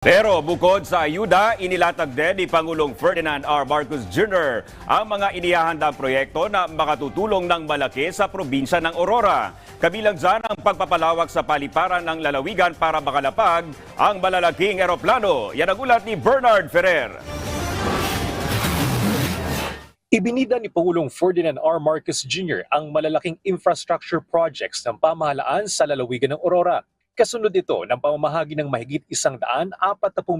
Pero bukod sa ayuda, inilatag din ni Pangulong Ferdinand R. Marcos Jr. ang mga inihahandang proyekto na makatutulong ng malaki sa probinsya ng Aurora. Kabilang dyan ang pagpapalawak sa paliparan ng lalawigan para makalapag ang malalaking eroplano. Yan ang ulat ni Bernard Ferrer. Ibinida ni Pangulong Ferdinand R. Marcos Jr. ang malalaking infrastructure projects ng pamahalaan sa lalawigan ng Aurora. Kasunod ito ng pamamahagi ng mahigit 140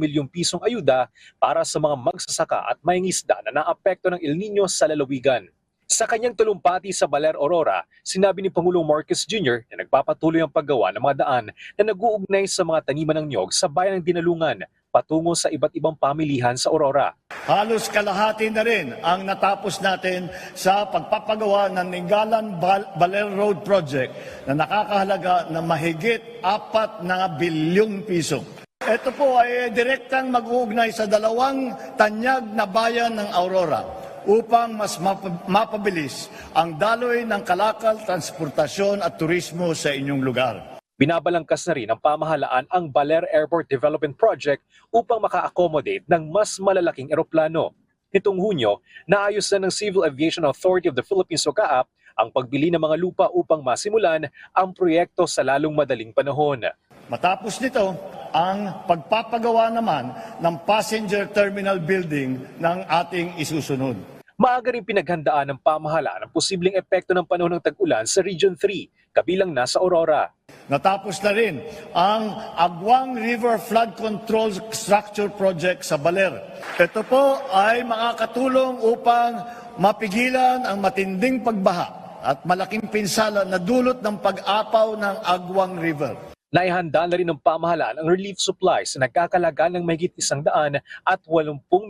milyong pisong ayuda para sa mga magsasaka at mangingisda na naapekto ng El Nino sa lalawigan. Sa kanyang talumpati sa Baler, Aurora, sinabi ni Pangulong Marcos Jr. na nagpapatuloy ang paggawa ng mga daan na nag-uugnay sa mga taniman ng niyog sa bayan ng Dinalungan patungo sa iba't ibang pamilihan sa Aurora. Halos kalahati na rin ang natapos natin sa pagpapagawa ng Ningalan-Baler Road Project na nakakahalaga ng mahigit 4 bilyong piso. Ito po ay direktang mag-uugnay sa 2 tanyag na bayan ng Aurora upang mas mapabilis ang daloy ng kalakal, transportasyon at turismo sa inyong lugar. Binabalangkas na rin ng pamahalaan ang Baler Airport Development Project upang maka-accommodate ng mas malalaking eroplano. Nitong Hunyo, naayos na ng Civil Aviation Authority of the Philippines o CAAP ang pagbili ng mga lupa upang masimulan ang proyekto sa lalong madaling panahon. Matapos nito, ang pagpapagawa naman ng passenger terminal building ng ating isusunod. Maaga rin pinaghandaan ng pamahalaan ang posibleng epekto ng panahon ng tag-ulan sa Region 3, kabilang na sa Aurora. Natapos na rin ang Agwang River Flood Control Structure Project sa Baler. Ito po ay makakatulong upang mapigilan ang matinding pagbaha at malaking pinsala na dulot ng pag-apaw ng Agwang River. Naihanda na rin ng pamahalaan ang relief supplies na nagkakalaga ng mahigit 180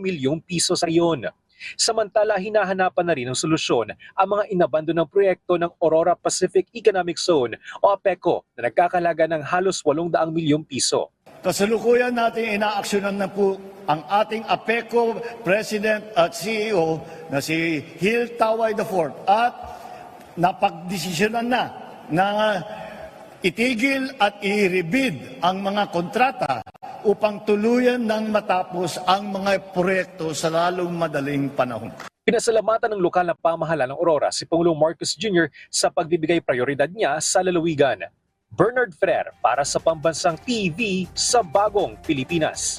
milyong piso sa iyon. Samantala, hinahanapan na rin ng solusyon ang mga inabandonang proyekto ng Aurora Pacific Economic Zone o APECO na nagkakalaga ng halos 800 milyong piso. Kasalukuyan natin inaaksyonan na po ang ating APECO President at CEO na si Hil Taway IV at napagdesisyonan na itigil at i-rebid ang mga kontrata upang tuluyan ng matapos ang mga proyekto sa lalong madaling panahon. Pinasalamatan ng lokal na pamahalaan ng Aurora si Pangulong Marcos Jr. sa pagbibigay prioridad niya sa lalawigan. Bernard Ferrer para sa Pambansang TV sa Bagong Pilipinas.